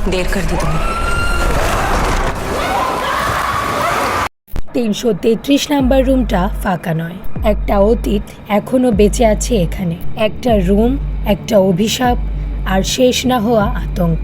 देर कर दी तुमने। 333 নাম্বার রুমটা ফাঁকা নয়। একটা অতীত এখনো বেঁচে আছে এখানে, একটা রুম, একটা অভিশাপ, আর শেষ না হওয়া আতঙ্ক।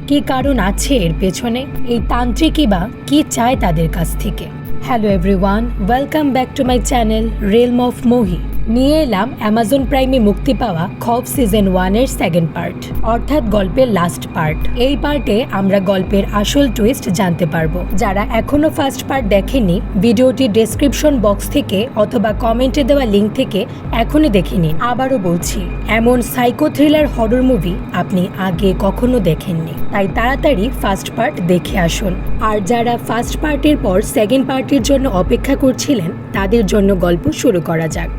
কি কারণ আছে এর পেছনে? এই তান্ত্রিকই বা কি চায় তাদের কাছ থেকে? Hello everyone, welcome back to my channel realm of Mohi. নিয়ে এলাম অ্যামাজন প্রাইমে মুক্তি পাওয়া খব সিজন 1-এর সেকেন্ড পার্ট, অর্থাৎ গল্পের লাস্ট পার্ট। এই পার্টে আমরা গল্পের আসল টুইস্ট জানতে পারবো। যারা এখনো ফার্স্ট পার্ট দেখেনি, ভিডিওটি ডেসক্রিপশন বক্স থেকে অথবা কমেন্টে দেওয়া লিঙ্ক থেকে এখনই দেখে নিন। আবারও বলছি, এমন সাইকো থ্রিলার হরর মুভি আপনি আগে কখনো দেখেননি, তাই তাড়াতাড়ি ফার্স্ট পার্ট দেখে আসুন। আর যারা ফার্স্ট পার্টের পর সেকেন্ড পার্টের জন্য অপেক্ষা করছিলেন, তাদের জন্য গল্প শুরু করা যাক।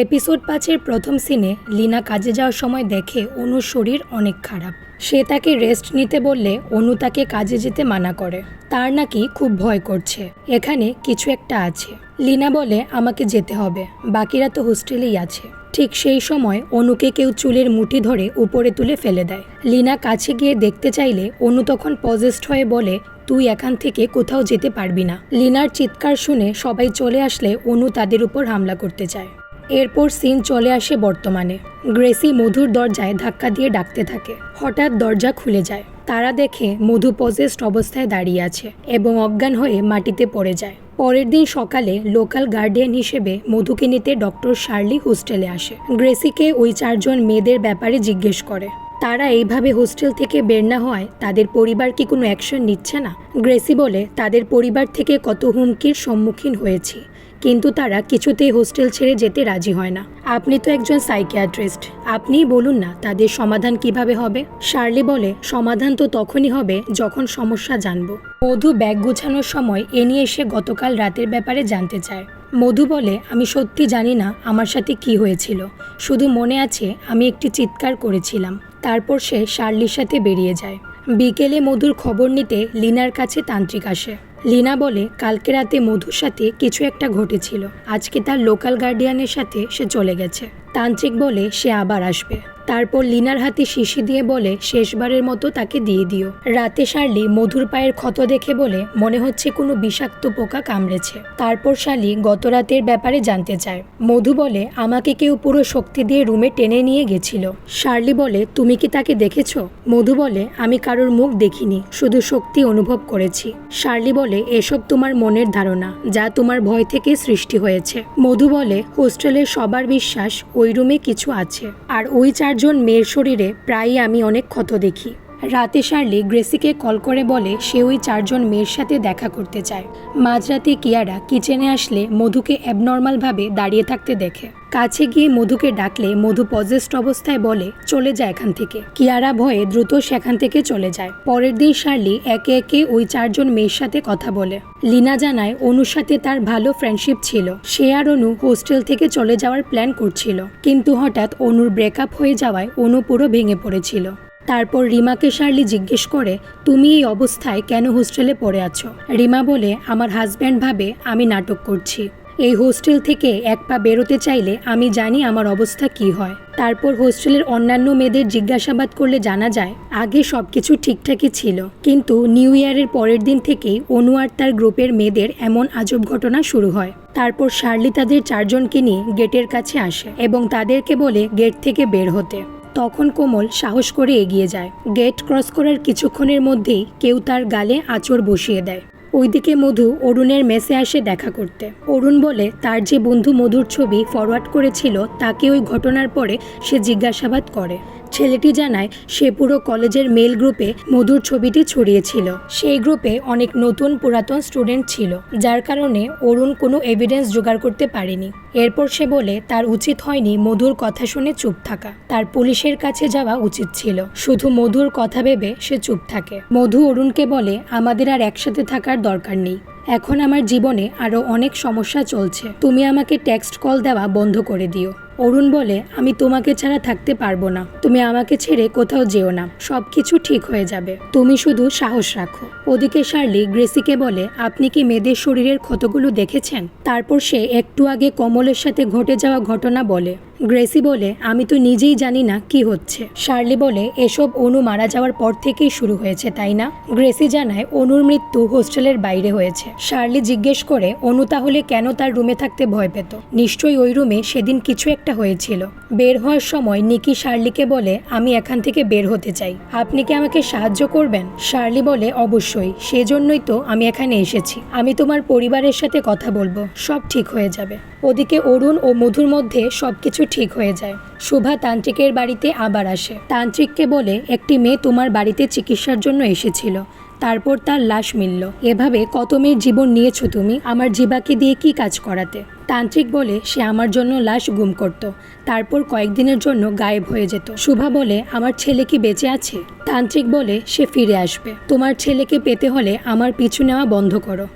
এপিসোড 5-এর প্রথম সিনে লীনা কাজে যাওয়ার সময় দেখে অনুর শরীর অনেক খারাপ। সে তাকে রেস্ট নিতে বললে অনু তাকে কাজে যেতে মানা করে। তার নাকি খুব ভয় করছে, এখানে কিছু একটা আছে। লীনা বলে আমাকে যেতে হবে, বাকিরা তো হোস্টেলেই আছে। ঠিক সেই সময় অনুকে কেউ চুলের মুঠি ধরে উপরে তুলে ফেলে দেয়। লীনা কাছে গিয়ে দেখতে চাইলে অনু তখন পজেসড হয়ে বলে, তুই এখান থেকে কোথাও যেতে পারবি না। লীনার চিৎকার শুনে সবাই চলে আসলে অনু তাদের উপর হামলা করতে চায়। এরপর সিন চলে আসে বর্তমানে। গ্রেসি মধুর দরজায় ধাক্কা দিয়ে ডাকতে থাকে। হঠাৎ দরজা খুলে যায়। তারা দেখে মধু পজেসড অবস্থায় দাঁড়িয়ে আছে এবং অজ্ঞান হয়ে মাটিতে পড়ে যায়। পরের দিন সকালে লোকাল গার্ডিয়ান হিসেবে মধুকে নিতে ডক্টর শার্লি হোস্টেলে আসে। গ্রেসিকে ওই 4 জন মেয়েদের ব্যাপারে জিজ্ঞেস করে। তারা এইভাবে হোস্টেল থেকে বের না হওয়ায় তাদের পরিবার কি কোনো অ্যাকশন নিচ্ছে না? গ্রেসি বলে, তাদের পরিবার থেকে কত হুমকির সম্মুখীন হয়েছি, কিন্তু তারা কিছুতেই হোস্টেল ছেড়ে যেতে রাজি হয় না। আপনি তো একজন সাইকিয়াট্রিস্ট, আপনিই বলুন না তাদের সমাধান কিভাবে হবে? শার্লি বলে, সমাধান তো তখনই হবে যখন সমস্যা জানব। মধু ব্যাগ গুছানোর সময় এ নিয়ে এসে গতকাল রাতের ব্যাপারে জানতে চায়। মধু বলে, আমি সত্যি জানি না আমার সাথে কি হয়েছিল, শুধু মনে আছে আমি একটি চিৎকার করেছিলাম। তারপর সে শার্লির সাথে বেরিয়ে যায়। বিকেলে মধুর খবর নিতে লীনার কাছে তান্ত্রিক আসে। লীনা বলে, কালকে রাতে মধুর সাথে কিছু একটা ঘটেছিল, আজকে তার লোকাল গার্ডিয়ানের সাথে সে চলে গেছে। তান্ত্রিক বলে সে আবার আসবে। তারপর লীনার হাতে শিশি দিয়ে বলে, শেষবারের মতো তাকে দিয়ে দিও। রাতে শার্লি মধুর পায়ের ক্ষত দেখে বলে, মনে হচ্ছে কোনো বিষাক্ত পোকা কামড়েছে। তারপর শার্লি গত রাতের ব্যাপারে জানতে চায়। মধু বলে, আমাকে কেউ পুরো শক্তি দিয়ে রুমে টেনে নিয়ে গেছিল। শার্লি বলে, তুমি কি তাকে দেখেছো? মধু বলে, আমি কারোর মুখ দেখিনি, শুধু শক্তি অনুভব করেছি। শার্লি বলে, এসব তোমার মনের ধারণা, যা তোমার ভয় থেকে সৃষ্টি হয়েছে। মধু বলে, হোস্টেলের সবার বিশ্বাস ওই রুমে কিছু আছে, আর ওই 4 জন মেয়ের শরীরে প্রায়ই আমি অনেক ক্ষত দেখি। রাতে শার্লি গ্রেসিকে কল করে বলে সে ওই 4 জন মেয়ের সাথে দেখা করতে চায়। মাঝরাতে কিয়ারা কিচেনে আসলে মধুকে অ্যাবনর্মালভাবে দাঁড়িয়ে থাকতে দেখে। কাছে গিয়ে মধুকে ডাকলে মধু পজেসড অবস্থায় বলে, চলে যায় এখান থেকে। কিয়ারা ভয়ে দ্রুত সেখান থেকে চলে যায়। পরের দিন শার্লি একে একে ওই 4 জন মেয়ের সাথে কথা বলে। লীনা জানায় অনুর সাথে তার ভালো ফ্রেন্ডশিপ ছিল। সে আর অনু হোস্টেল থেকে চলে যাওয়ার প্ল্যান করছিল, কিন্তু হঠাৎ অনুর ব্রেকআপ হয়ে যাওয়ায় অনু পুরো ভেঙে পড়েছিল। তারপর রিমাকে শার্লি জিজ্ঞেস করে, তুমি এই অবস্থায় কেন হোস্টেলে পড়ে আছো? রিমা বলে, আমার হাজব্যান্ড ভাবে আমি নাটক করছি। এই হোস্টেল থেকে এক পা বেরোতে চাইলে আমি জানি আমার অবস্থা কি হয়। তারপর হোস্টেলের অন্যান্য মেয়েদের জিজ্ঞাসাবাদ করলে জানা যায় আগে সবকিছু ঠিকঠাকই ছিল, কিন্তু নিউ ইয়ারের পরের দিন থেকেই অনু আর তার গ্রুপের মেয়েদের এমন আজব ঘটনা শুরু হয়। তারপর শার্লি তাদের 4 জনকে নিয়ে গেটের কাছে আসে এবং তাদেরকে বলে গেট থেকে বের হতে। তখন কোমল সাহস করে এগিয়ে যায়। গেট ক্রস করার কিছুক্ষণের মধ্যেই কেউ তার গালে আঁচড় বসিয়ে দেয়। ওইদিকে মধু অরুণের মেসে আসে দেখা করতে। অরুণ বলে, তার যে বন্ধু মধুর ছবি ফরওয়ার্ড করেছিল তাকে ওই ঘটনার পরে সে জিজ্ঞাসাবাদ করে। ছেলেটি জানায় সে পুরো কলেজের মেল গ্রুপে মধুর ছবিটি ছড়িয়েছিল। সেই গ্রুপে অনেক নতুন পুরাতন স্টুডেন্ট ছিল, যার কারণে অরুণ কোনো এভিডেন্স জোগাড় করতে পারেনি। এরপর সে বলে তার উচিত হয়নি মধুর কথা শুনে চুপ থাকা, তার পুলিশের কাছে যাওয়া উচিত ছিল। শুধু মধুর কথা ভেবে সে চুপ থাকে। মধু অরুণকে বলে, আমাদের আর একসাথে থাকার দরকার নেই, এখন আমার জীবনে আরও অনেক সমস্যা চলছে, তুমি আমাকে টেক্সট কল দেওয়া বন্ধ করে দিও। অরুণ বলে, আমি তোমাকে ছাড়া থাকতে পারবো না, তুমি আমাকে ছেড়ে কোথাও যেও না, সবকিছু ঠিক হয়ে যাবে, তুমি শুধু সাহস রাখো। ওদিকে শার্লি গ্রেসিকে বলে, আপনি কি মেয়েদের শরীরের ক্ষতগুলো দেখেছেন? তারপর সে একটু আগে কমলের সাথে ঘটে যাওয়া ঘটনা বলে। গ্রেসি বলে, আমি তো নিজেই জানি না কি হচ্ছে। শার্লি বলে, এসব অনু মারা যাওয়ার পর থেকেই শুরু হয়েছে, তাই না? গ্রেসি জানায় অনুর মৃত্যু হোস্টেলের বাইরে হয়েছে। শার্লি জিজ্ঞেস করে, অনু তাহলে কেন তার রুমে থাকতে ভয় পেত? নিশ্চয়ই ওই রুমে সেদিন কিছু একটা হয়েছিল। বের হওয়ার সময় নিকি শার্লিকে বলে, আমি এখান থেকে বের হতে চাই, আপনি কি আমাকে সাহায্য করবেন? শার্লি বলে, অবশ্যই, সেজন্যই তো আমি এখানে এসেছি। আমি তোমার পরিবারের সাথে কথা বলবো, সব ঠিক হয়ে যাবে। ওদিকে অরুণ ও মধুর মধ্যে সবকিছু ঠিক হয়ে যায়। শুভা তান্ত্রিকের বাড়িতে আবার আসে। তান্ত্রিককে বলে, একটি মেয়ে তোমার বাড়িতে চিকিৎসার জন্য এসেছিল, তারপর তার লাশ মিলল। এভাবে কত মেয়ের জীবন নিয়েছো তুমি, আমার জিবাকে দিয়ে কি কাজ করাতে? তান্ত্রিক বলে, সে আমার জন্য লাশ গুম করত, তারপর কয়েকদিনের জন্য গায়েব হয়ে যেত। শুভা বলে, আমার ছেলে কি বেঁচে আছে? তান্ত্রিক বলে, সে ফিরে আসবে। তোমার ছেলেকে পেতে হলে আমার পিছু নেওয়া বন্ধ করো।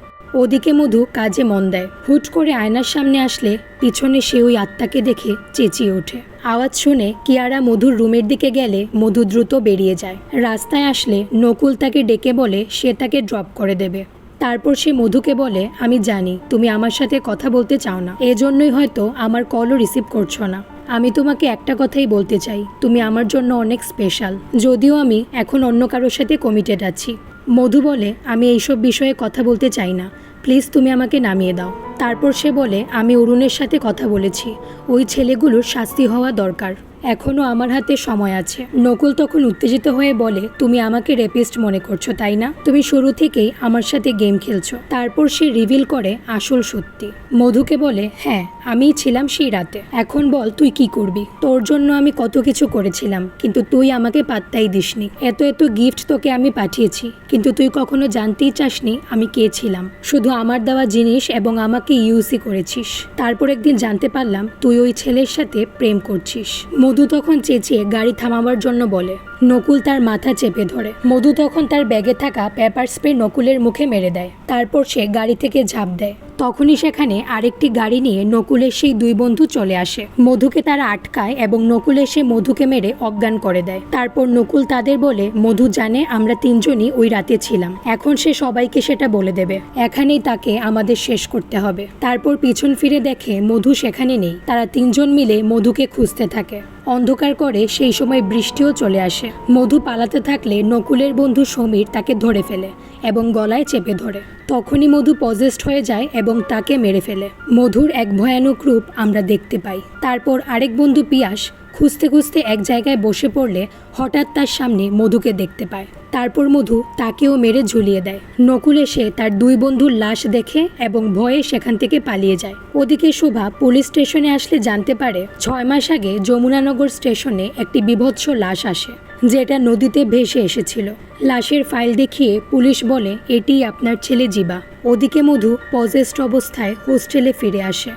ওদিকে মধু কাজে মন দেয়। হুট করে আয়নার সামনে আসলে পিছনে সে ওই আত্মাকে দেখে চেঁচিয়ে ওঠে। আওয়াজ শুনে কিয়ারা মধুর রুমের দিকে গেলে মধু দ্রুত বেরিয়ে যায়। রাস্তায় আসলে নকুল তাকে ডেকে বলে সে তাকে ড্রপ করে দেবে। তারপর সে মধুকে বলে, আমি জানি তুমি আমার সাথে কথা বলতে চাও না, এজন্যই হয়তো আমার কলও রিসিভ করছো না। আমি তোমাকে একটা কথাই বলতে চাই, তুমি আমার জন্য অনেক স্পেশাল, যদিও আমি এখন অন্য কারোর সাথে কমিটেড আছি। মধু বলে, আমি এইসব বিষয়ে কথা বলতে চাই না, প্লিজ তুমি আমাকে নামিয়ে দাও। তারপর সে বলে, আমি অরুণের সাথে কথা বলেছি, ওই ছেলেগুলোর শাস্তি হওয়া দরকার, এখনও আমার হাতে সময় আছে। নকুল তখন উত্তেজিত হয়ে বলে, তুমি আমাকে রেপিস্ট মনে করছো তাই না? তুমি শুরু থেকেই আমার সাথে গেম খেলছো। তারপর সে রিভিল করে আসল সত্যি। মধুকে বলে, হ্যাঁ আমিই ছিলাম সেই রাতে। এখন বল তুই কি করবি? তোর জন্য আমি কত কিছু করেছিলাম, কিন্তু তুই আমাকে পাত্তাই দিসনি। এত এত গিফট তোকে আমি পাঠিয়েছি, কিন্তু তুই কখনো জানতেই চাসনি আমি কে ছিলাম। শুধু আমার দেওয়া জিনিস এবং আমাকে ইউজই করেছিস। তারপর একদিন জানতে পারলাম তুই ওই ছেলের সাথে প্রেম করছিস। মধু তখন চেঁচিয়ে গাড়ি থামাবার জন্য বলে। নকুল তার মাথা চেপে ধরে। মধু তখন তার ব্যাগে থাকা পেপার স্প্রে নকুলের মুখে মেরে দেয়। তারপর সে গাড়ি থেকে ঝাঁপ দেয়। তখনই সেখানে আরেকটি গাড়ি নিয়ে নকুলের সেই দুই বন্ধু চলে আসে। মধুকে তারা আটকায় এবং নকুল এসে মধুকে মেরে অজ্ঞান করে দেয়। তারপর নকুল তাদের বলে, মধু জানে আমরা তিনজনই ওই রাতে ছিলাম, এখন সে সবাইকে সেটা বলে দেবে, এখানেই তাকে আমাদের শেষ করতে হবে। তারপর পিছন ফিরে দেখে মধু সেখানে নেই। তারা তিনজন মিলে মধুকে খুঁজতে থাকে। অন্ধকার করে সেই সময় বৃষ্টিও চলে আসে। মধু পালাতে থাকলে নকুলের বন্ধু সমীর তাকে ধরে ফেলে এবং গলায় চেপে ধরে। তখনই মধু পজেসড হয়ে যায় এবং তাকে মেরে ফেলে। মধুর এক ভয়ানক রূপ আমরা দেখতে পাই। তারপর আরেক বন্ধু পিয়াস খুঁজতে খুঁজতে এক জায়গায় বসে পড়লে হঠাৎ তার সামনে মধুকে দেখতে পায়। তারপর মধু তাকেও মেরে ঝুলিয়ে দেয়। নকুল এসে তার দুই বন্ধুর লাশ দেখে এবং ভয়ে সেখান থেকে পালিয়ে যায়। ওদিকে শোভা পুলিশ স্টেশনে আসলে জানতে পারে 6 মাস আগে যমুনানগর স্টেশনে একটি বীভৎস লাশ আসে, যেটা নদীতে ভেসে এসেছিল। লাশের ফাইল দেখিয়ে পুলিশ বলে, এটিই আপনার ছেলে জিবা। ওদিকে মধু পজেসড অবস্থায় হোস্টেলে ফিরে আসে।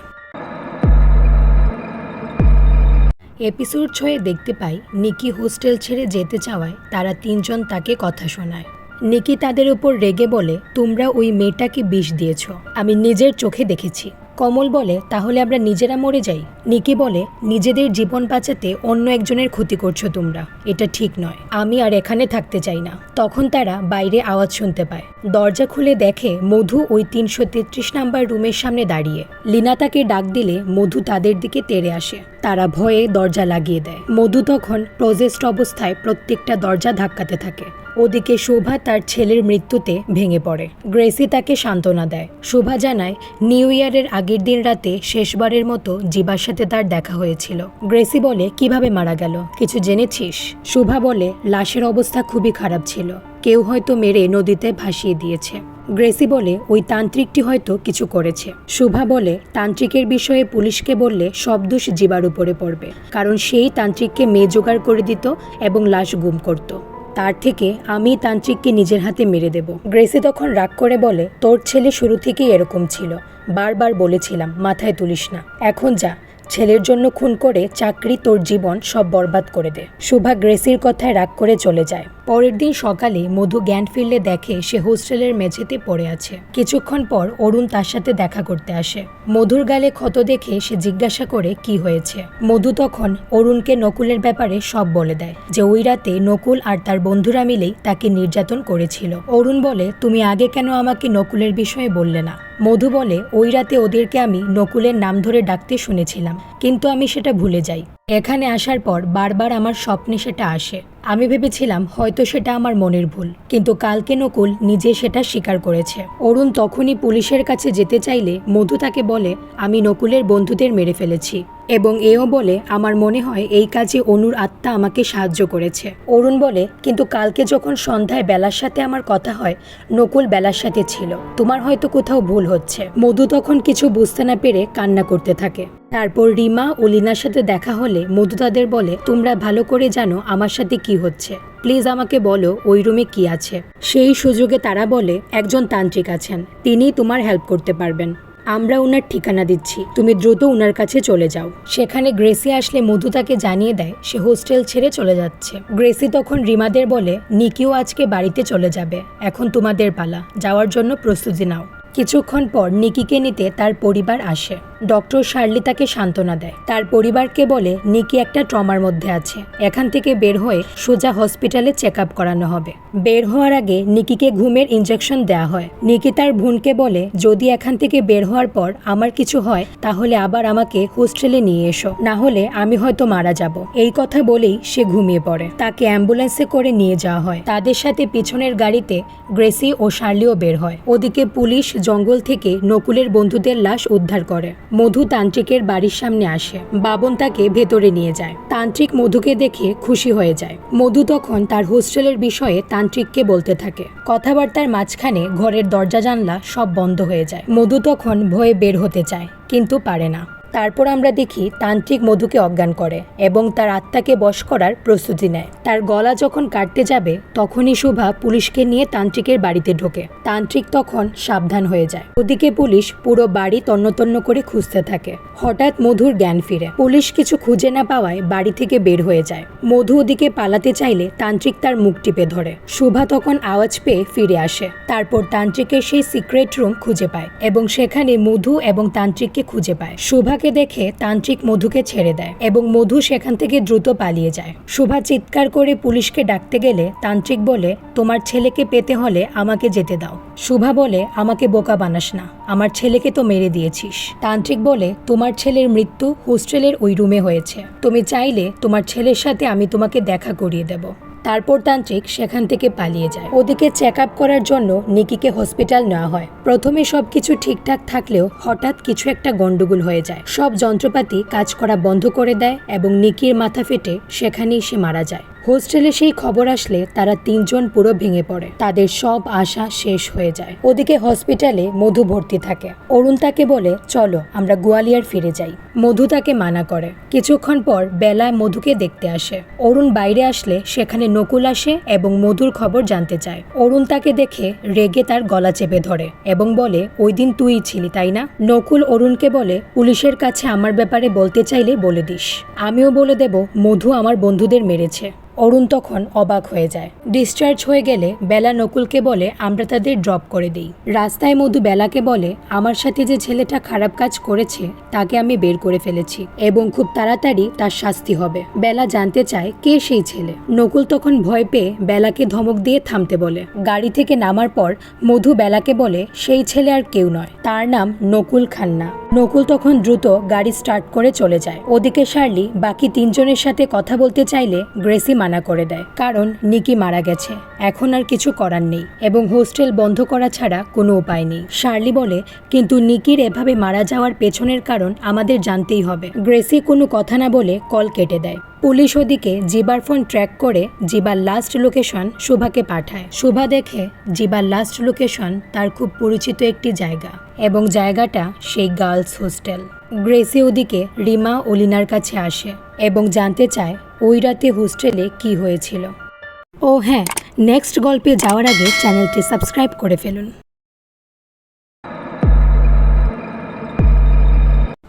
এপিসোড 6 দেখতে পাই নিকি হোস্টেল ছেড়ে যেতে চাওয়ায় তারা তিনজন তাকে কথা শোনায়। নিকি তাদের উপর রেগে বলে, তোমরা ওই মেয়েটাকে বিষ দিয়েছ, আমি নিজের চোখে দেখেছি। কমল বলে, তাহলে আমরা নিজেরা মরে যাই। নিকি বলে, নিজেদের জীবন বাঁচাতে অন্য একজনের ক্ষতি করছো তোমরা, এটা ঠিক নয়, আমি আর এখানে থাকতে চাই না। তখন তারা বাইরে আওয়াজ শুনতে পায়। দরজা খুলে দেখে মধু ওই 333 নাম্বার রুমের সামনে দাঁড়িয়ে। লীনা তাকে ডাক দিলে মধু তাদের দিকে তেড়ে আসে। তারা ভয়ে দরজা লাগিয়ে দেয়। মধু তখন প্রজেস্ট অবস্থায় প্রত্যেকটা দরজা ধাক্কাতে থাকে। ওদিকে শোভা তার ছেলের মৃত্যুতে ভেঙে পড়ে। গ্রেসি তাকে সান্ত্বনা দেয়। শোভা জানায় নিউ ইয়ারের আগের দিন রাতে শেষবারের মতো জিবার সাথে তার দেখা হয়েছিল। গ্রেসি বলে, কিভাবে মারা গেল, কিছু জেনেছিস? শোভা বলে, লাশের অবস্থা খুবই খারাপ ছিল, কেউ হয়তো মেরে নদীতে ভাসিয়ে দিয়েছে। গ্রেসি বলে, ওই তান্ত্রিকটি হয়তো কিছু করেছে। শোভা বলে, তান্ত্রিকের বিষয়ে পুলিশকে বললে সব দোষ জিবার উপরে পড়বে, কারণ সেই তান্ত্রিককে মেয়ে জোগাড় করে দিত এবং লাশ গুম করত। তার থেকে আমি তান্ত্রিককে নিজের হাতে মেরে দেব। গ্রেসি তখন রাগ করে বলে, তোর ছেলে শুরু থেকেই এরকম ছিল, বারবার বলেছিলাম মাথায় তুলিস না, এখন যা, ছেলের জন্য খুন করে চাকরি, তোর জীবন সব বরবাদ করে দে। শোভা গ্রেসির কথায় রাগ করে চলে যায়। পরের দিন সকালে মধু জ্ঞান ফিরলে দেখে সে হোস্টেলের মেঝেতে পড়ে আছে। কিছুক্ষণ পর অরুণ তার সাথে দেখা করতে আসে। মধুর গালে ক্ষত দেখে সে জিজ্ঞাসা করে কি হয়েছে। মধু তখন অরুণকে নকুলের ব্যাপারে সব বলে দেয়, যে ওই রাতে নকুল আর তার বন্ধুরা মিলেই তাকে নির্যাতন করেছিল। অরুণ বলে, তুমি আগে কেন আমাকে নকুলের বিষয়ে বললে না? মধু বলে ওই রাতে ওদেরকে আমি নকুলের নাম ধরে ডাকতে শুনেছিলাম, কিন্তু আমি সেটা ভুলে যাই। এখানে আসার পর বারবার আমার স্বপ্নে সেটা আসে। আমি ভেবেছিলাম হয়তো সেটা আমার মনের ভুল, কিন্তু কালকে নকুল নিজে সেটা স্বীকার করেছে। অরুণ তখনই পুলিশের কাছে যেতে চাইলে মধু তাকে বলে আমি নকুলের বন্ধুদের মেরে ফেলেছি, এবং এও বলে আমার মনে হয় এই কাজে অনুর আত্মা আমাকে সাহায্য করেছে। অরুণ বলে কিন্তু কালকে যখন সন্ধ্যায় বেলার সাথে আমার কথা হয় নকুল বেলার সাথে ছিল, তোমার হয়তো কোথাও ভুল হচ্ছে। মধু তখন কিছু বুঝতে না পেরে কান্না করতে থাকে। তারপর রিমা ও লিনার সাথে দেখা হলে মধু তাদের বলে তোমরা ভালো করে জানো আমার সাথে কি হচ্ছে, প্লিজ আমাকে বলো ওই রুমে কি আছে। সেই সুযোগে তারা বলে একজন তান্ত্রিক আছেন, তিনি তোমার হেল্প করতে পারবেন, আমরা ওনার ঠিকানা দিচ্ছি, তুমি দ্রুত ওনার কাছে চলে যাও। সেখানে গ্রেসি আসলে মধু তাকে জানিয়ে দেয় সে হোস্টেল ছেড়ে চলে যাচ্ছে। গ্রেসি তখন রিমাদের বলে নিকিও আজকে বাড়িতে চলে যাবে, এখন তোমাদের পালা, যাওয়ার জন্য প্রস্তুতি নাও। কিছুক্ষণ পর নিকিকে নিতে তার পরিবার আসে। ডক্টর শার্লি তাকে সান্ত্বনা দেয়, তার পরিবারকে বলে নিকি একটা ট্রমার মধ্যে আছে, এখান থেকে বের হয়ে সোজা হসপিটালে চেক আপ করানো হবে। বের হওয়ার আগে নিকিকে ঘুমের ইনজেকশন দেওয়া হয়। নিকি তার বোনকে বলে যদি এখান থেকে বের হওয়ার পর আমার কিছু হয় তাহলে আবার আমাকে হোস্টেলে নিয়ে এসো, না হলে আমি হয়তো মারা যাব। এই কথা বলেই সে ঘুমিয়ে পড়ে। তাকে অ্যাম্বুলেন্সে করে নিয়ে যাওয়া হয়। তাদের সাথে পিছনের গাড়িতে গ্রেসি ও শার্লিও বের হয়। ওদিকে পুলিশ জঙ্গল থেকে নকুলের বন্ধুদের লাশ উদ্ধার করে। মধু তান্ত্রিকের বাড়ির সামনে আসে। বাবন তাকে ভেতরে নিয়ে যায়। তান্ত্রিক মধুকে দেখে খুশি হয়ে যায়। মধু তখন তার হোস্টেলের বিষয়ে তান্ত্রিককে বলতে থাকে। কথাবার্তার মাঝখানে ঘরের দরজা জানলা সব বন্ধ হয়ে যায়। মধু তখন ভয়ে বের হতে চায়, কিন্তু পারে না। তারপর আমরা দেখি তান্ত্রিক মধুকে অজ্ঞান করে এবং তার আত্মাকে বশ করার প্রস্তুতি নেয়। তার গলা যখন কাটতে যাবে তখনই শুভা পুলিশকে নিয়ে তান্ত্রিকের বাড়িতে ঢোকে। তান্ত্রিক তখন সাবধান হয়ে যায়। ওদিকে পুলিশ পুরো বাড়ি তন্নতন্ন করে খুঁজতে থাকে। হঠাৎ মধুর জ্ঞান ফিরে। পুলিশ কিছু খুঁজে না পাওয়ায় বাড়ি থেকে বের হয়ে যায়। মধু ওদিকে পালাতে চাইলে তান্ত্রিক তার মুখ টিপে ধরে। শুভা তখন আওয়াজ পেয়ে ফিরে আসে। তারপর তান্ত্রিকের সেই সিক্রেট রুম খুঁজে পায় এবং সেখানে মধু এবং তান্ত্রিককে খুঁজে পায়। শুভা দেখে তান্ত্রিক মধুকে ছেড়ে দেয় এবং মধু সেখান থেকে দ্রুত পালিয়ে যায়। শুভা চিৎকার করে পুলিশকে ডাকতে গেলে তান্ত্রিক বলে তোমার ছেলেকে পেতে হলে আমাকে যেতে দাও। শুভা বলে আমাকে বোকা বানাস না, আমার ছেলেকে তো মেরে দিয়েছিস। তান্ত্রিক বলে তোমার ছেলের মৃত্যু হোস্টেলের ওই রুমে হয়েছে, তুমি চাইলে তোমার ছেলের সাথে আমি তোমাকে দেখা করিয়ে দেব। তারপর তান্ত্রিক সেখান থেকে পালিয়ে যায়। ওদিকে চেক আপ করার জন্য নিকিকে হসপিটাল নেওয়া হয়। প্রথমে সবকিছু ঠিকঠাক থাকলেও হঠাৎ কিছু একটা গন্ডগোল হয়ে যায়। সব যন্ত্রপাতি কাজ করা বন্ধ করে দেয় এবং নিকির মাথা ফেটে সেখানেই সে মারা যায়। হোস্টেলে সেই খবর আসলে তারা তিনজন পুরো ভেঙে পড়ে। তাদের সব আশা শেষ হয়ে যায়। ওদিকে হসপিটালে মধু ভর্তি থাকে। অরুণ তাকে বলে চলো আমরা গোয়ালিয়র ফিরে যাই। মধু তাকে মানা করে। কিছুক্ষণ পর বেলা মধুকে দেখতে আসে। অরুণ বাইরে আসলে সেখানে নকুল আসে এবং মধুর খবর জানতে চায়। অরুণ তাকে দেখে রেগে তার গলা চেপে ধরে এবং বলে ওই দিন তুই ছিলি তাই না? নকুল অরুণকে বলে পুলিশের কাছে আমার ব্যাপারে বলতে চাইলে বলে দিস, আমিও বলে দেব মধু আমার বন্ধুদের মেরেছে। অরুণ তখন অবাক হয়ে যায়। ডিসচার্জ হয়ে গেলে বেলা নকুলকে বলে আমরা তাদের ড্রপ করে দিই। রাস্তায় মধু বেলাকে বলে আমার সাথে যে ছেলেটা খারাপ কাজ করেছে তাকে আমি বের করে ফেলেছি এবং খুব তাড়াতাড়ি তার শাস্তি হবে। বেলা জানতে চায় কে সেই ছেলে। নকুল তখন ভয় পেয়ে বেলাকে ধমক দিয়ে থামতে বলে। গাড়ি থেকে নামার পর মধু বেলাকে বলে সেই ছেলে আর কেউ নয়, তার নাম নকুল খান্না। নকুল তখন দ্রুত গাড়ি স্টার্ট করে চলে যায়। ওদিকে শার্লি বাকি তিনজনের সাথে কথা বলতে চাইলে গ্রেসি মানা করে দেয়, কারণ নিকি মারা গেছে, এখন আর কিছু করার নেই এবং হোস্টেল বন্ধ করা ছাড়া কোনো উপায় নেই। শার্লি বলে কিন্তু নিকির এভাবে মারা যাওয়ার পেছনের কারণ আমাদের জানতেই হবে। গ্রেসি কোনো কথা না বলে কল কেটে দেয়। পুলিশ ওদিকে জিবার ফোন ট্র্যাক করে জিবার লাস্ট লোকেশন শুভাকে পাঠায়। শুভা দেখে জিবার লাস্ট লোকেশন তার খুব পরিচিত একটি জায়গা এবং জায়গাটা সেই গার্লস হোস্টেল। গ্রেসি ওদিকে রিমা ও লিনার কাছে আসে এবং জানতে চায় ওই রাতে হোস্টেলে কি হয়েছিল। ও হ্যাঁ, নেক্সট গল্পে যাওয়ার আগে চ্যানেলটি সাবস্ক্রাইব করে ফেলুন।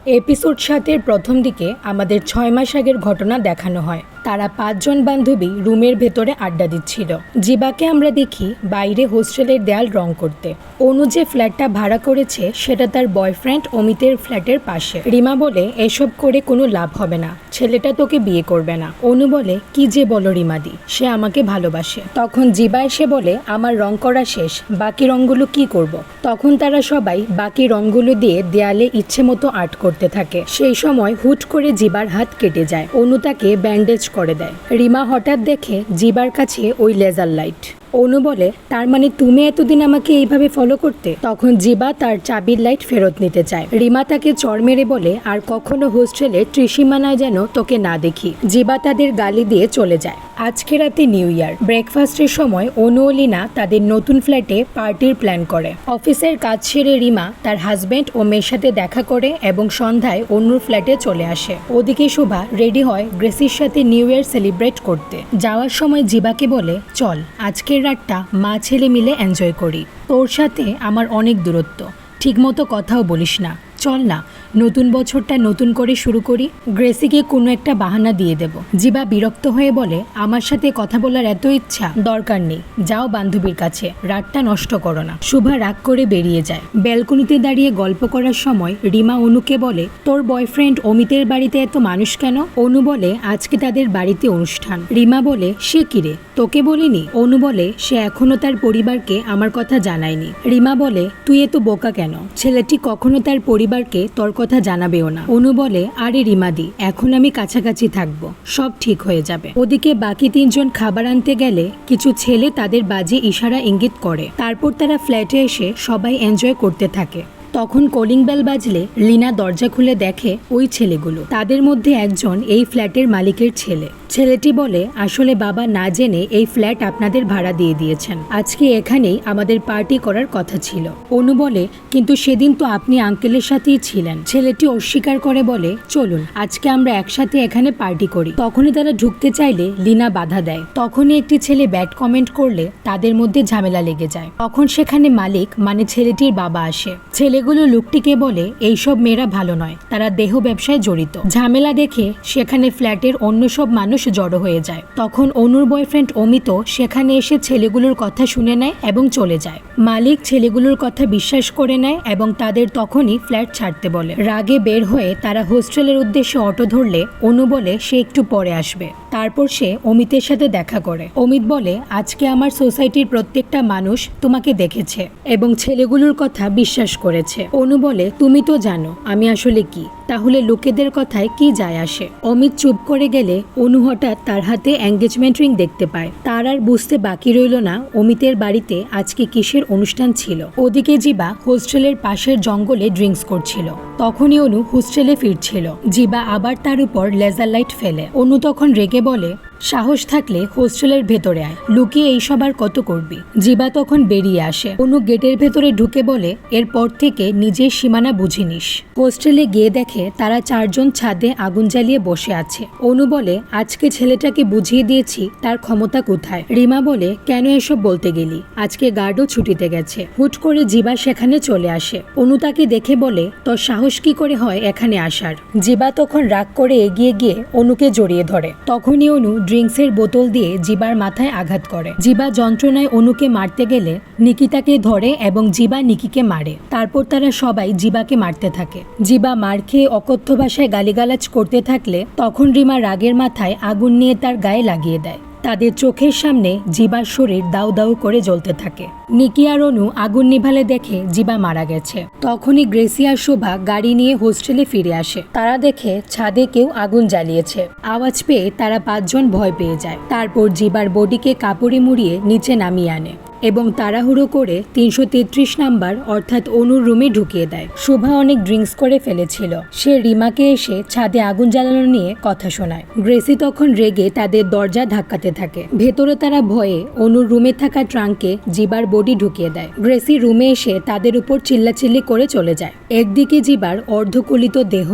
এপিসোড 7-এর প্রথম দিকে আমাদের 6 মাস আগের ঘটনা দেখানো হয়। তারা 5 জন বান্ধবী রুমের ভেতরে আড্ডা দিচ্ছিল। জিবাকে আমরা দেখি বাইরে হোস্টেলের দেয়াল রং করতে। অনু যে ফ্ল্যাটটা ভাড়া করেছে সেটা তার বয়ফ্রেন্ড অমিতের ফ্ল্যাটের পাশে। রিমা বলে এসব করে কোনো লাভ হবে না, ছেলেটা তোকে বিয়ে করবে না। অনু বলে কি যে বলো রিমাদি, সে আমাকে ভালোবাসে। তখন জিবা এসে বলে আমার রং করা শেষ, বাকি রঙগুলো কি করব। তখন তারা সবাই বাকি রঙগুলো দিয়ে দেয়ালে ইচ্ছে মতো আর্ট করতে থাকে। সেই সময় হুট করে জিবার হাত কেটে যায়। অনু তাকে ব্যান্ডেজ করে দেয়। রিমা হঠাৎ দেখে জিবার কাছে ওই লেজার লাইট। অনু বলে তার মানে তুমি এতদিন আমাকে এইভাবে ফলো করতে। তখন জিবা তার চাবির লাইট ফেরত নিতে চায়। রিমা তাকে চড় মেরে বলে আর কখনো হোস্টেলে ত্রিসীমানায় যেন তোকে না দেখি। জিবা তাদের গালি দিয়ে চলে যায়। আজকে রাতে নিউ ইয়ার। ব্রেকফাস্টের সময় অনু ও লীনা তাদের নতুন ফ্ল্যাটে পার্টির প্ল্যান করে। অফিসের কাজ সেরে রিমা তার হাজবেন্ড ও মেয়ের সাথে দেখা করে এবং সন্ধ্যায় অনুর ফ্ল্যাটে চলে আসে। ওদিকে শোভা রেডি হয় গ্রেসির সাথে নিউ ইয়ার সেলিব্রেট করতে। যাওয়ার সময় জিবাকে বলে চল আজকের রাতটা মা ছেলে মিলে এনজয় করি। তোর সাথে আমার অনেক দূরত্ব, ঠিকমতো কথাও বলিস না, চল না নতুন বছরটা নতুন করে শুরু করি। গ্রেসিকে কোনো একটা বাহানা দিয়ে দেব। জিবা বিরক্ত হয়ে বলে আমার সাথে কথা বলার এত ইচ্ছা, দরকার নেই, যাও বান্ধবীর কাছে, রাতটা নষ্ট করো না। শুভা রাগ করে বেরিয়ে যায়। ব্যালকনিতে দাঁড়িয়ে গল্প করার সময় রিমা অনুকে বলে তোর বয়ফ্রেন্ড অমিতের বাড়িতে এত মানুষ কেন। অনু বলে আজকে তাদের বাড়িতে অনুষ্ঠান। রিমা বলে সে কিরে, তোকে বলিনি। অনু বলে সে এখনো তার পরিবারকে আমার কথা জানায়নি। রিমা বলে তুই এত বোকা কেন, ছেলেটি কখনো তার পরিবারকে তোর কথা জানাবেও না। অনু বলে আরে রিমাদি, এখন আমি কাছাকাছি থাকবো, সব ঠিক হয়ে যাবে। ওদিকে বাকি 3 জন খাবার আনতে গেলে কিছু ছেলে তাদের বাজে ইশারা ইঙ্গিত করে। তারপর তারা ফ্ল্যাটে এসে সবাই এনজয় করতে থাকে। তখন কলিং বেল বাজলে লীনা দরজা খুলে দেখে ওই ছেলেগুলো। তাদের মধ্যে একজন এই ফ্ল্যাটের মালিকের ছেলে। ছেলেটি বলে আসলে বাবা না জেনে এই ফ্ল্যাট আপনাদের ভাড়া দিয়ে দিয়েছেন, আজকে এখানেই আমাদের পার্টি করার কথা ছিল। অনু বলে কিন্তু সেদিন তো আপনি আঙ্কেলের সাথেই ছিলেন। ছেলেটি অস্বীকার করে বলে চলুন আজকে আমরা একসাথে এখানে পার্টি করি। তখনই তারা ঢুকতে চাইলে লীনা বাধা দেয়। তখনই একটি ছেলে ব্যাড কমেন্ট করলে তাদের মধ্যে ঝামেলা লেগে যায়। তখন সেখানে মালিক মানে ছেলেটির বাবা আসে। ছেলেগুলো লোকটিকে বলে এইসব মেয়েরা ভালো নয়, তারা দেহ ব্যবসায় জড়িত। ঝামেলা দেখে সেখানে ফ্ল্যাটের অন্য সব মানুষ জড়ো হয়ে যায়। তখন অনুর বয়ফ্রেন্ড অমিত সেখানে এসে ছেলেগুলোর কথা শুনে নেয় এবং চলে যায়। মালিক ছেলেগুলোর কথা বিশ্বাস করে নেয় এবং তাদের তখনই ফ্ল্যাট ছাড়তে বলে। রাগে বের হয়ে তারা হোস্টেলের উদ্দেশ্যে অটো ধরলে অনু বলে সে একটু পরে আসবে। তারপর সে অমিতের সাথে দেখা করে। অমিত বলে আজকে আমার সোসাইটির প্রত্যেকটা মানুষ তোমাকে দেখেছে এবং ছেলেগুলোর কথা বিশ্বাস করেছে। অনু বলে তুমি তো জানো আমি আসলে কি, তাহলে লোকেদের কথায় কি যায় আসে। অমিত চুপ করে গেলে অনু হঠাৎ তার হাতে এঙ্গেজমেন্ট রিং দেখতে পায়। তার আর বুঝতে বাকি রইল না অমিতের বাড়িতে আজকে কিসের অনুষ্ঠান ছিল। ওদিকে জিবা হোস্টেলের পাশের জঙ্গলে ড্রিঙ্কস করছিল। তখনই অনু হোস্টেলে ফিরছিল। জিবা আবার তার উপর লেজার লাইট ফেলে। অনু তখন রেগে বলে সাহস থাকলে হোস্টেলের ভেতরে আয়, লুকিয়ে এইসব আর কত করবি। জিবা তখন বেরিয়ে আসে। অনু গেটের ভেতরে ঢুকে বলে এরপর থেকে নিজের সীমানা বুঝে নিস। হোস্টেলে গিয়ে দেখে তারা 4 জন ছাদে আগুন জ্বালিয়ে বসে আছে। অনু বলে আজকে ছেলেটাকে বুঝিয়ে দিয়েছি তার ক্ষমতা কোথায়। রিমা বলে কেন এসব বলতে গেলি, আজকে গার্ডও ছুটিতে গেছে। হুট করে জিবা সেখানে চলে আসে। অনু তাকে দেখে বলে তোর সাহস কি করে হয় এখানে আসার। জিবা তখন রাগ করে এগিয়ে গিয়ে অনুকে জড়িয়ে ধরে। তখনই অনু ড্রিঙ্কসের বোতল দিয়ে জিবার মাথায় আঘাত করে। জিবা যন্ত্রণায় অনুকে মারতে গেলে নিকিতাকে ধরে এবং জিবা নিকিকে মারে। তারপর তারা সবাই জিবাকে মারতে থাকে। জিবা মার খেয়ে অকথ্য ভাষায় গালিগালাজ করতে থাকলে তখন রিমা রাগের মাথায় আগুন নিয়ে তার গায়ে লাগিয়ে দেয়। তাদের চোখের সামনে জিবার শরীর দাউ দাউ করে জ্বলতে থাকে। নিকি আর অনু আগুন নিভালে দেখে জিবা মারা গেছে। তখনই গ্রেসি আর শোভা গাড়ি নিয়ে হোস্টেলে ফিরে আসে। তারা দেখে ছাদে কেউ আগুন জ্বালিয়েছে। আওয়াজ পেয়ে তারা 5 জন ভয় পেয়ে যায়। তারপর জিবার বডিকে কাপড়ে মুড়িয়ে নিচে নামিয়ে আনে এবং তাড়াহুড়ো করে 333 নাম্বার অর্থাৎ অনুর রুমে ঢুকিয়ে দেয়। শোভা অনেক ড্রিঙ্কস করে ফেলেছিল। সে রিমাকে এসে ছাদে আগুন জ্বালানো নিয়ে কথা শোনায়। গ্রেসি তখন রেগে তাদের দরজা ধাক্কাতে থাকে। ভেতরে তারা ভয়ে অনুর রুমে থাকা ট্রাঙ্কে জিবার বডি ঢুকিয়ে দেয়। গ্রেসি রুমে এসে তাদের উপর চিল্লাচিল্লি করে চলে যায়। একদিকে জিবার অর্ধকলিত দেহ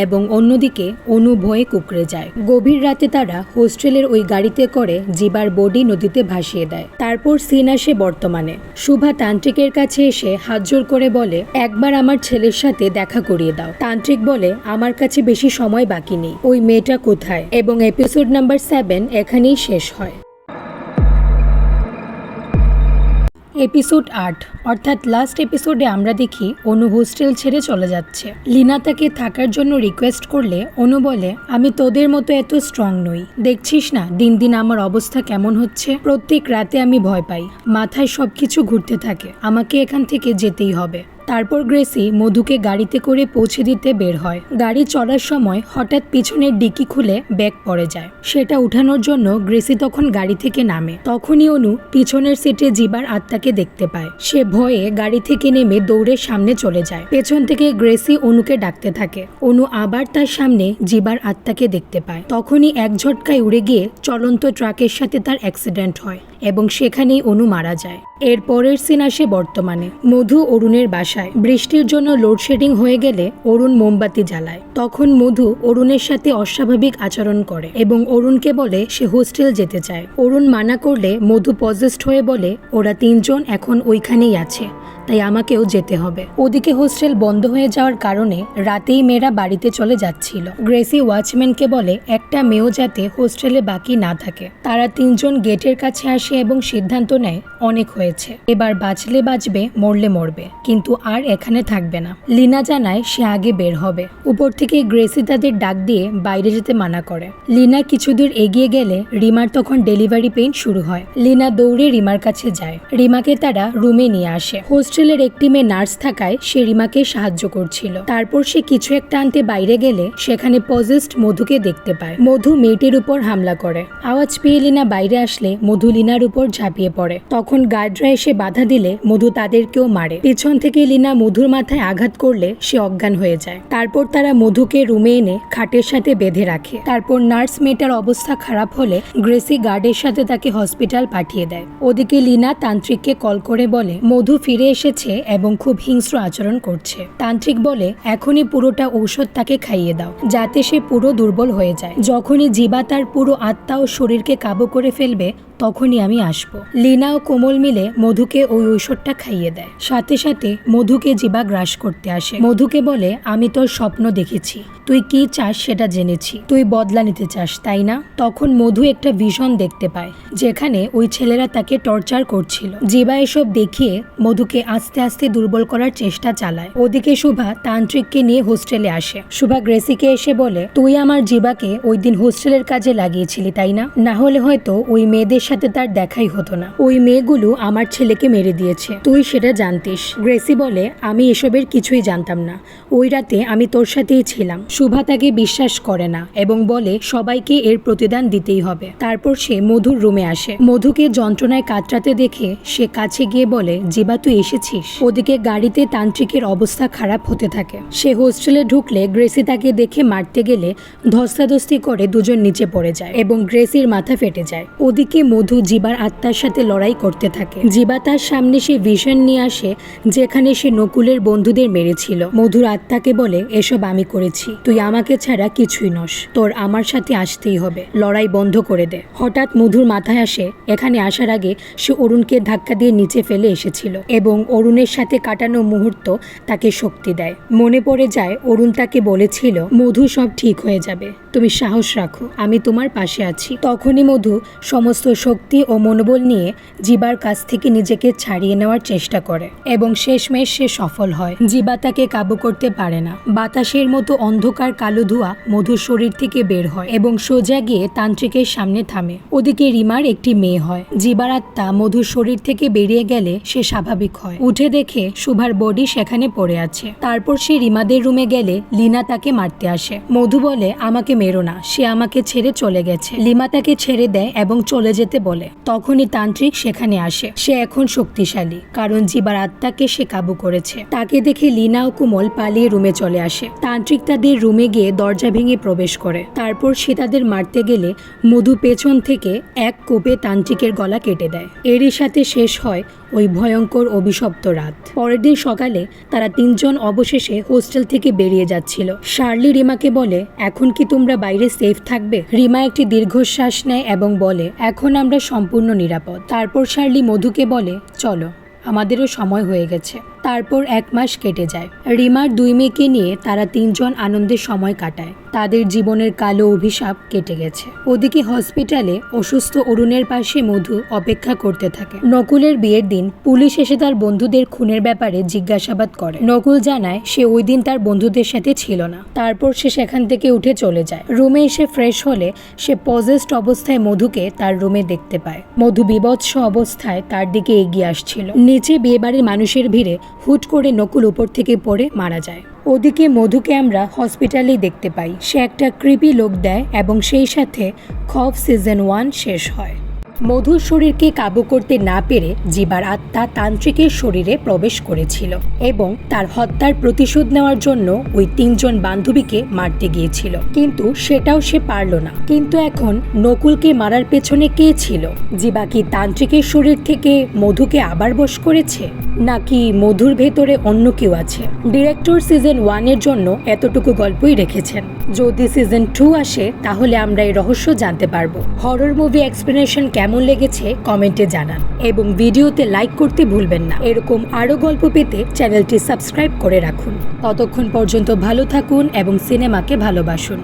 এবং অন্যদিকে অনু ভয়ে কুঁকড়ে যায়। গভীর রাতে তারা হোস্টেলের ওই গাড়িতে করে জিবার বডি নদীতে ভাসিয়ে দেয়। তারপর সিন আসে বর্তমানে। শুভা তান্ত্রিকের কাছে এসে হাতজোড় করে বলে, একবার আমার ছেলের সাথে দেখা করিয়ে দাও। তান্ত্রিক বলে, আমার কাছে বেশি সময় বাকি নেই, ওই মেয়েটা কোথায়? এবং এপিসোড নাম্বার 7 এখানেই শেষ হয়। এপিসোড 8 অর্থাৎ লাস্ট এপিসোডে আমরা দেখি অনু হোস্টেল ছেড়ে চলে যাচ্ছে। লিনা তাকে থাকার জন্য রিকোয়েস্ট করলে অনু বলে, আমি তোদের মতো এত স্ট্রং নই, দেখছিস না দিন দিন আমার অবস্থা কেমন হচ্ছে। প্রত্যেক রাতে আমি ভয় পাই, মাথায় সবকিছু ঘুরতে থাকে, আমাকে এখান থেকে যেতেই হবে। তারপর গ্রেসি মধুকে গাড়িতে করে পৌঁছে দিতে বের হয়। গাড়ি চলার সময় হঠাৎ পিছনের ডিকি খুলে ব্যাগ পড়ে যায়। সেটা উঠানোর জন্য গ্রেসি তখন গাড়ি থেকে নামে। তখনই অনু পিছনের সিটে জিবার আত্মাকে দেখতে পায়। সে ভয়ে গাড়ি থেকে নেমে দৌড়ে সামনে চলে যায়। পেছন থেকে গ্রেসি অনুকে ডাকতে থাকে। অনু আবার তার সামনে জিবার আত্মাকে দেখতে পায়। তখনই এক ঝটকায় উড়ে গিয়ে চলন্ত ট্রাকের সাথে তার অ্যাক্সিডেন্ট হয় এবং সেখানেই অনু মারা যায়। এর পরের সিন আসে বর্তমানে। মধু অরুণের বাসায়। বৃষ্টির জন্য লোডশেডিং হয়ে গেলে অরুণ মোমবাতি জ্বালায়। তখন মধু অরুণের সাথে অস্বাভাবিক আচরণ করে এবং অরুণকে বলে সে হোস্টেল যেতে চায়। অরুণ মানা করলে মধু পজেসড হয়ে বলে, ওরা 3 জন এখন ওইখানেই আছে, তাই আমাকেও যেতে হবে। ওদিকে হোস্টেল বন্ধ হয়ে যাওয়ার কারণে রাতেই মেয়েরা বাড়িতে চলে যাচ্ছিল। গ্রেসি ওয়াচম্যানকে বলে একটা মেয়েও যাতে হোস্টেলে বাকি না থাকে। তারা 3 জন গেটের কাছে আসে এবং সিদ্ধান্ত নেয় অনেক হয়েছে, এবার বাঁচলে বাঁচবে, মরলে মরবে, কিন্তু আর এখানে থাকবে না। লিনা জানায় সে আগে বের হবে। উপর থেকে গ্রেসি তাদের ডাক দিয়ে বাইরে যেতে মানা করে। লিনা কিছুদূর এগিয়ে গেলে রিমার তখন ডেলিভারি পেইন শুরু হয়। লিনা দৌড়ে রিমার কাছে যায়। রিমাকে তারা রুমে নিয়ে আসে। হোস্টেলের একটি মেয়ে নার্স থাকায় সে রিমাকে সাহায্য করছিল। তারপর সে কিছু একটা আনতে বাইরে গেলে সেখানে পজেসড মধুকে দেখতে পায়। মধু মেয়েটির উপর হামলা করে। আওয়াজ পেয়ে লিনা বাইরে আসলে মধু লিনার উপর ঝাঁপিয়ে পড়ে। তখন গার্ডরা এসে বাধা দিলে মধু তাদেরকেও মারে। পেছন থেকে লিনা মধুর মাথায় আঘাত করলে সে অজ্ঞান হয়ে যায়। তারপর তারা মধুকে রুমে এনে খাটের সাথে বেঁধে রাখে। তারপর নার্স মেয়েটার অবস্থা খারাপ হলে গ্রেসি গার্ডের সাথে তাকে হসপিটাল পাঠিয়ে দেয়। ওদিকে লিনা তান্ত্রিককে কল করে বলে মধু ফিরে এসেছে এবং খুব হিংস্র আচরণ করছে। তান্ত্রিক বলে এখনই পুরোটা ঔষধ তাকে খাইয়ে দাও যাতে সে পুরো দুর্বল হয়ে যায়। যখনই জিবা তার পুরো আত্মা ও শরীরকে কাবু করে ফেলবে তখনই আমি আসব। লিনা ও কোমল মিলে মধুকে ওই ঔষধটা খাইয়ে দেয়। সাথে সাথে মধুকে জিবা গ্রাস করতে আসে। মধুকে বলে আমি তোর স্বপ্ন দেখেছি, তুই কি চাস সেটা জেনেছি, তুই বদলা নিতে চাস তাই না? তখন মধু একটা ভিশন দেখতে পায় যেখানে ওই ছেলেরা তাকে টর্চার করছিল। জিবা এসব দেখিয়ে মধুকে আস্তে আস্তে দুর্বল করার চেষ্টা চালায়। ওদিকে শুভা তান্ত্রিককে নিয়ে হোস্টেলে আসে। শুভা গ্রেসিকে এসে বলে তুই আমার জিবাকে ওই দিন হোস্টেলের কাজে লাগিয়েছিলি তাই না? না হলে হয়তো ওই মেয়েদের সাথে তার দেখাই হতো না। ওই মেয়েগুলো আমার ছেলেকে মেরে দিয়েছে, তুই সেটা জানতিস। গ্রেসি বলে আমি এসবের কিছুই জানতাম না, ওই রাতে আমি তোর সাথেই ছিলাম। শুভা তাকে বিশ্বাস করে না এবং বলে সবাইকে এর প্রতিদান দিতেই হবে। তারপর সে মধুর রুমে আসে। মধুকে যন্ত্রণায় কাতরাতে দেখে সে কাছে গিয়ে বলে জিবা তুই এসেছিস? ওদিকে গাড়িতে তান্ত্রিকের অবস্থা খারাপ হতে থাকে। সে হোস্টেলে ঢুকলে গ্রেসি তাকে দেখে মারতে গেলে ধস্তাধস্তি করে দুজন নিচে পড়ে যায় এবং গ্রেসির মাথা ফেটে যায়। ওদিকে মধু জিবার আত্মার সাথে লড়াই করতে থাকে। জিবা তার সামনে সে ভিশন নিয়ে আসে যেখানে সে নকুলের বন্ধুদের মেরেছিল। মধুর আত্মাকে বলে এসব আমি করেছি, তুই আমাকে ছাড়া কিছুই নস, তোর আমার সাথে আসতেই হবে, লড়াই বন্ধ করে দে। হঠাৎ মধুর মাথায় আসে এখানে আসার আগে সে অরুণকে ধাক্কা দিয়ে নিচে ফেলে এসেছিল এবং অরুণের সাথে কাটানো মুহূর্ত তাকে শক্তি দেয়। মনে পড়ে যায় অরুণ তাকে বলেছিল মধু সব ঠিক হয়ে যাবে, তুমি সাহস রাখো, আমি তোমার পাশে আছি। তখনই মধু সমস্ত শক্তি ও মনোবল নিয়ে জিবার কাছ থেকে নিজেকে ছাড়িয়ে নেওয়ার চেষ্টা করে এবং শেষমেশ সে সফল হয়। জিবা তাকে কাবু করতে পারে না। বাতাসের মতো অন্ধকার কালো ধোঁয়া মধুর শরীর থেকে বের হয় এবং সোজা গিয়ে তান্ত্রিকের সামনে থামে। ওদিকে রিমার একটি মেয়ে হয়। জিবার আত্মা মধুর শরীর থেকে বেরিয়ে গেলে সে স্বাভাবিক হয়। উঠে দেখে শুভার বডি সেখানে পড়ে আছে। তারপর সে রিমাদের রুমে গেলে লিনা তাকে মারতে আসে। মধু বলে আমাকে মেরো না, সে আমাকে ছেড়ে চলে গেছে। লিমা তাকে ছেড়ে দেয় এবং চলে যেতে যেতে বলে। তখনই তান্ত্রিক সেখানে আসে। সে এখন শক্তিশালী, কারণ জীবার আত্মাকে সে কাবু করেছে। তাকে দেখে লীনা ও কুমল পালিয়ে রুমে চলে আসে। তান্ত্রিক তাদের রুমে গিয়ে দরজা ভেঙে প্রবেশ করে। তারপর সে তাদের মারতে গেলে মধু পেছন থেকে এক কোপে তান্ত্রিকের গলা কেটে দেয়। এরই সাথে শেষ হয় ওই ভয়ঙ্কর অভিশপ্ত রাত। পরের দিন সকালে তারা তিনজন অবশেষে হোস্টেল থেকে বেরিয়ে যাচ্ছিল। শার্লি রিমাকে বলে, এখন কি তোমরা বাইরে সেফ থাকবে? রিমা একটি দীর্ঘশ্বাস নেয় এবং বলে, এখন আমরা সম্পূর্ণ নিরাপদ। তারপর শার্লি মধুকে বলে, চলো, আমাদেরও সময় হয়ে গেছে। তারপর 1 মাস কেটে যায়। রিমার 2 মেয়েকে নিয়ে তারা তিনজন আনন্দের সময় কাটায়। তাদের জীবনের কালো অভিশাপ কেটে গেছে। ওদিকে হসপিটালে অসুস্থ অরুণের পাশে মধু অপেক্ষা করতে থাকে। নকুলের বিয়ের দিন পুলিশ এসে তার বন্ধুদের খুনের ব্যাপারে জিজ্ঞাসাবাদ করে। নকুল জানায় সে ওই দিন তার বন্ধুদের সাথে ছিল না। তারপর সে সেখান থেকে উঠে চলে যায়। রুমে এসে ফ্রেশ হলে সে পজেসড অবস্থায় মধুকে তার রুমে দেখতে পায়। মধু বিভৎস অবস্থায় তার দিকে এগিয়ে আসছিল। নিচে বিয়েবাড়ির মানুষের ভিড়ে হুট করে নকুল উপর থেকে পড়ে মারা যায়। ওদিকে মধুকে আমরা হসপিটালেই দেখতে পাই। সে একটা ক্রিপি লুক দেয় এবং সেই সাথে খফ সিজন 1 শেষ হয়। মধুর শরীরকে কাবু করতে না পেরে জীবার আত্মা তান্ত্রিকের শরীরে প্রবেশ করেছিল এবং তার হত্যার প্রতিশোধ নেওয়ার জন্য ওই 3 জন বান্ধবীকে মারতে গিয়েছিল, কিন্তু সেটাও সে পারল না। কিন্তু এখন নকুলকে মারার পেছনে কে ছিল? জীবা কি তান্ত্রিকের শরীর থেকে মধুকে আবার বশ করেছে, নাকি মধুর ভেতরে অন্য কেউ আছে? ডিরেক্টর সিজন 1 এর জন্য এতটুকু গল্পই রেখেছেন। যদি সিজন 2 আসে তাহলে আমরা এই রহস্য জানতে পারবো। হরর মুভি এক্সপ্লেনেশন কেমন লেগেছে কমেন্টে জানান এবং ভিডিওতে লাইক করতে ভুলবেন না। এরকম আরও গল্প পেতে চ্যানেলটি সাবস্ক্রাইব করে রাখুন। ততক্ষণ পর্যন্ত ভালো থাকুন এবং সিনেমাকে ভালোবাসুন।